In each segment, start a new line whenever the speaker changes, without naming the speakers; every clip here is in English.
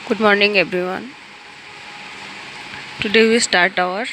Good morning, everyone. Today we start our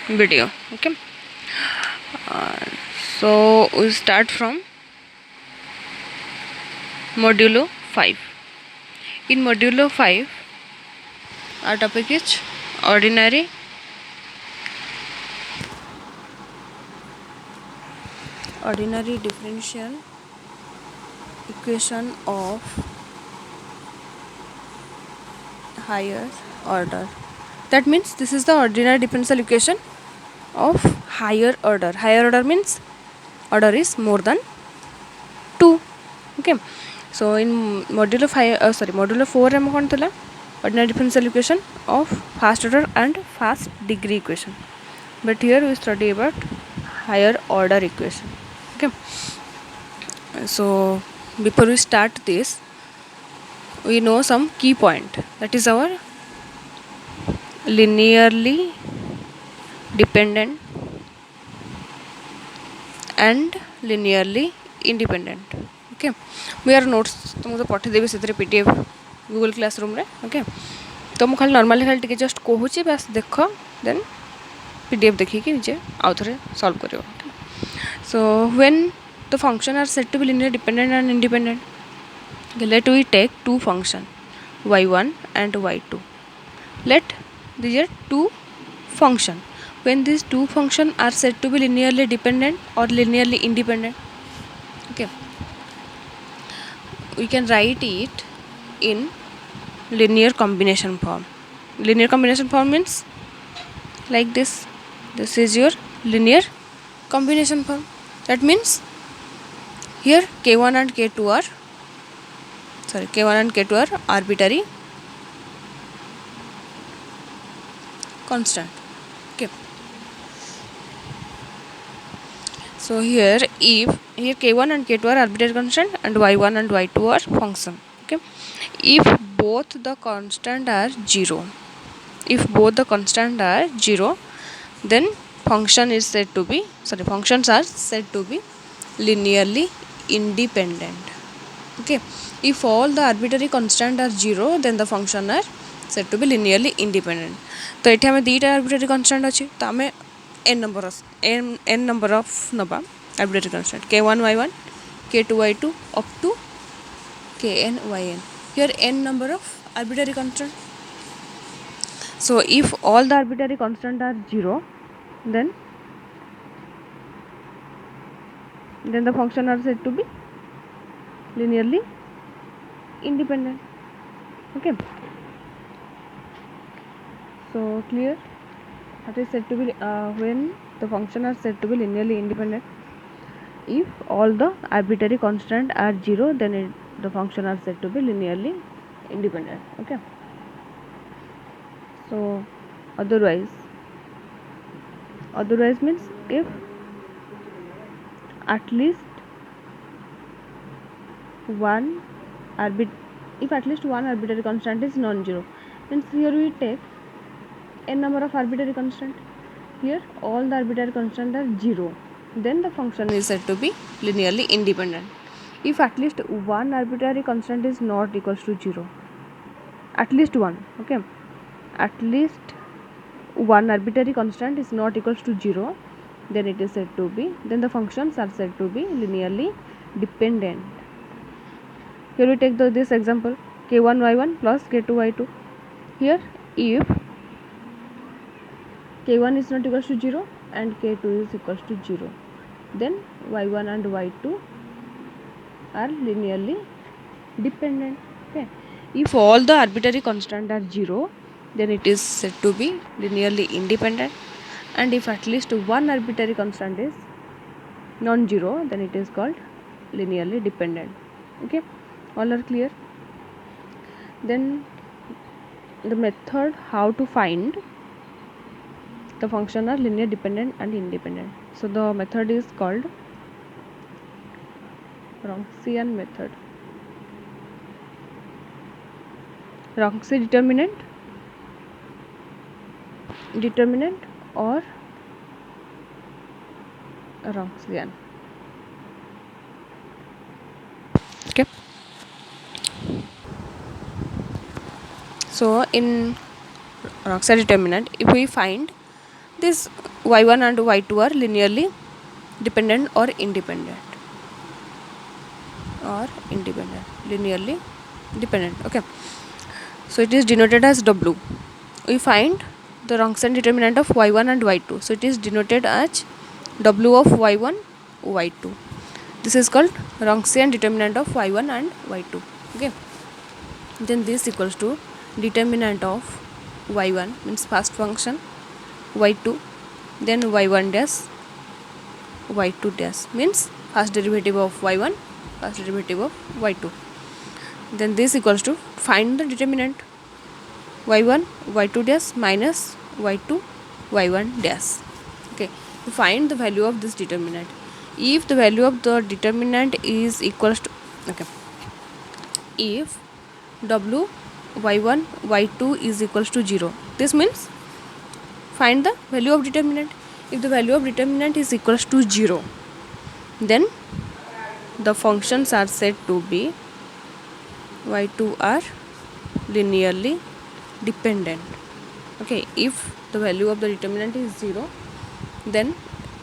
video. Okay. Uh, so we start from modulo 5. In modulo 5, our topic is ordinary differential equation of higher order. That means this is the ordinary differential equation of higher order. Higher order means order is more than 2. Okay. So in modulo 4 रे कौन थिला ordinary differential equation of first order and first degree equation, but here we study about higher order equation. Okay, so before we start this, we know some key point, that is our linearly dependent and linearly independent. Okay, we are notes तुमको पठे देबे सेतरे PDF Google classroom रे. Okay, तो मु खाली normally खाली टिके just कहूची, बस देख देन पीडीएफ देखिए निजे आउ थे सॉल्व करियो. So when the function are said to be linear dependent and independent, let we take two function y1 and y2. Let these are two function. When these two function are said to be linearly dependent or linearly independent, okay, we can write it in linear combination form. Linear combination form means like this. This is your linear combination form. That means here k1 and k2 are arbitrary constant. Okay, so here k1 and k2 are arbitrary constant and y1 and y2 are function. Okay, if both the constant are zero, then functions are said to be linearly independent. Okay, if all the arbitrary constant are zero, then the function are said to be linearly independent. तो ये हमें दीटा arbitrary constant अच्छी, तो हमें n number of नबा arbitrary constant k1 y1 k2 y2 up to kn yn. Here n number of arbitrary constant. So if all the arbitrary constant are zero, then the function are said to be linearly independent. Okay, so clear. That is said to be when the function are said to be linearly independent, if all the arbitrary constant are zero, then the function are said to be linearly independent. Okay, so otherwise means if at least one arbitrary constant is non-zero, means here we take n number of arbitrary constant. Here all the arbitrary constant are zero, then the function is said to be linearly independent. If at least one arbitrary constant is not equals to zero, at least one, okay, at least one arbitrary constant is not equals to zero, then it is said to be, then the functions are said to be linearly dependent. Here we take this example k1 y1 plus k2 y2. Here if k1 is not equals to 0 and k2 is equals to 0, then y1 and y2 are linearly dependent. Okay, if all the arbitrary constant are 0, then it is said to be linearly independent, and if at least one arbitrary constant is non-zero, then it is called linearly dependent. Okay, all are clear. Then the method how to find the function are linear dependent and independent. So the method is called Wronskian method. Wronski determinant or Wronskian. Okay, So in Roxas determinant, if we find this y1 and y2 are linearly dependent or independent, linearly dependent, okay, so it is denoted as W. We find the Wronskian determinant of y1 and y2, so it is denoted as W of y1 y2. This is called Wronskian determinant of y1 and y2, okay. Then this equals to determinant of y1 means first function, y2, then y1 dash, y2 dash means first derivative of y1, first derivative of y2. Then this equals to find the determinant y1 y2 dash minus y2 y1 dash, okay, to find the value of this determinant. If the value of the determinant is equals to, okay, if W y1 y2 is equals to 0, this means find the value of determinant. If the value of determinant is equals to 0, then the functions are said to be y2 are linearly dependent, okay. If the value of the determinant is 0, then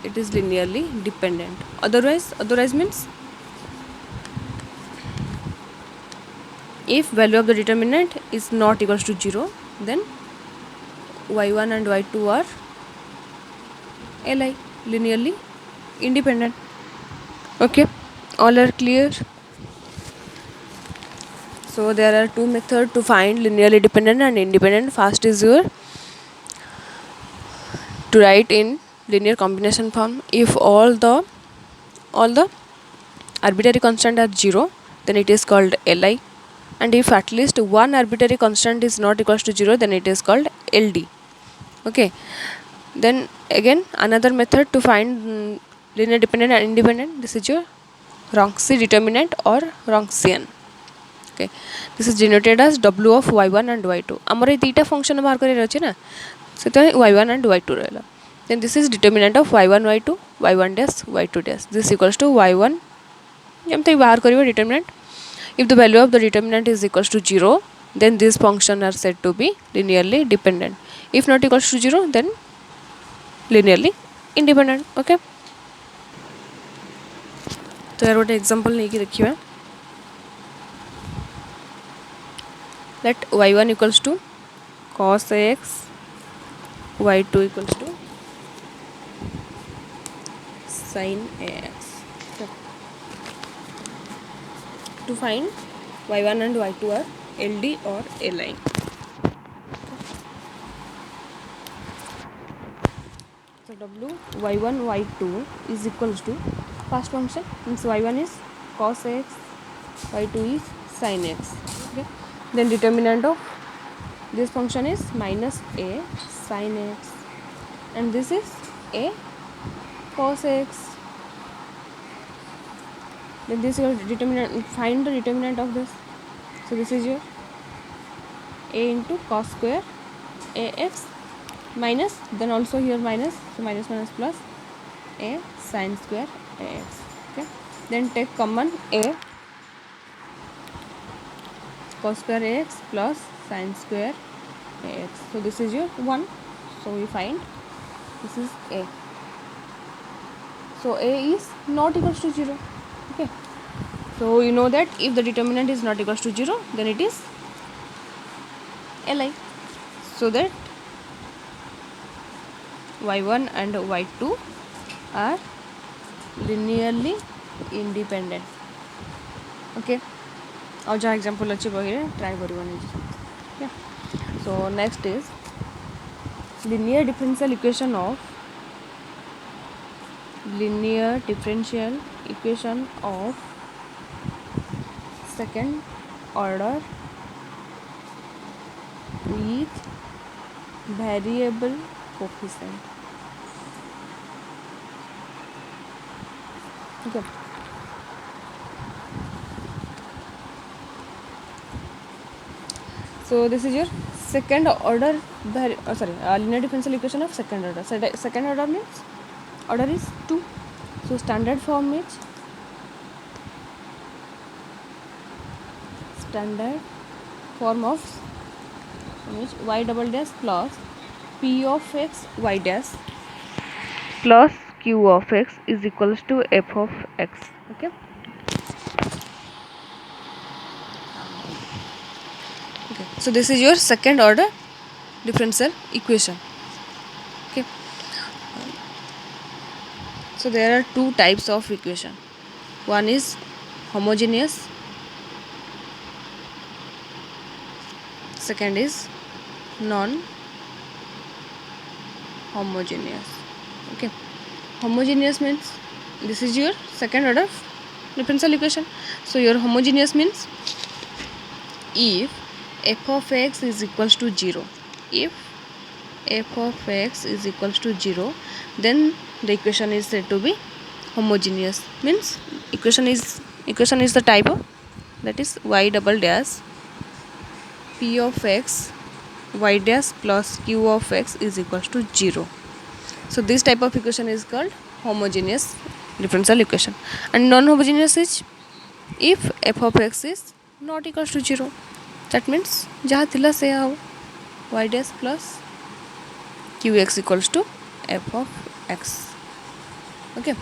it is linearly dependent. Otherwise means if value of the determinant is not equals to 0, then y1 and y2 are li, linearly independent, okay. All are clear? So there are two methods to find linearly dependent and independent. First is your to write in linear combination form. If all the arbitrary constant are 0, then it is called li, and if at least one arbitrary constant is not equals to 0, then it is called ld, okay. Then again another method to find linear dependent and independent, this is your Wronskian determinant or Wronskian, okay. This is denoted as W of y1 and y2. आमर दुईटा function बाहर कर अच्छे ना, से y1 and y2 रहा. Then this is determinant of y1 y2 y1 dash y2 dash. This equals to y1 एमती बाहर करियो determinant. If the value of the determinant is equals to 0, then these functions are said to be linearly dependent. If not equals to 0, then linearly independent, okay. तो यार गोटे example नहीं कि देखिए, let y1 equals to cos ax, y2 equals to sin ax, okay. To find y1 and y2 are ld or li. So W y1 y2 is equals to first function means y1 is cos x, y2 is sin x, okay. Then determinant of this function is minus a sin x, and this is a cos x. Then this is determinant, find the determinant of this. So this is your a into cos square ax minus, then also here minus, so minus minus plus a sin square ax, okay. Then take common a cos square ax plus sin square ax, so this is your 1, so we find this is a. So a is not equals to 0, okay. So you know that if the determinant is not equals to 0, then it is li, so that y1 and y2 are linearly independent, okay. और जहाँ example अच्छे बघे try करिए. So next is linear differential equation of second order with variable coefficient, okay. So this is your second order linear differential equation of second order. Second order means order is 2. So standard form is standard form of which y double dash plus p of x y dash plus q of x is equals to f of x. Okay. Okay, so this is your second order differential equation. Okay, so there are two types of equation. One is homogeneous, second is non homogeneous. Okay, homogeneous means this is your second order differential equation. So your homogeneous means if f of x is equals to 0, if f of x is equals to 0, then the equation is said to be homogeneous. Means equation is the type of, that is y double dash p of x y dash plus q of x is equals to 0. So this type of equation is called homogeneous differential equation. And non-homogeneous is if f of x is not equals to 0. That means jaha thila se y dash plus qx equals to f of x. Okay.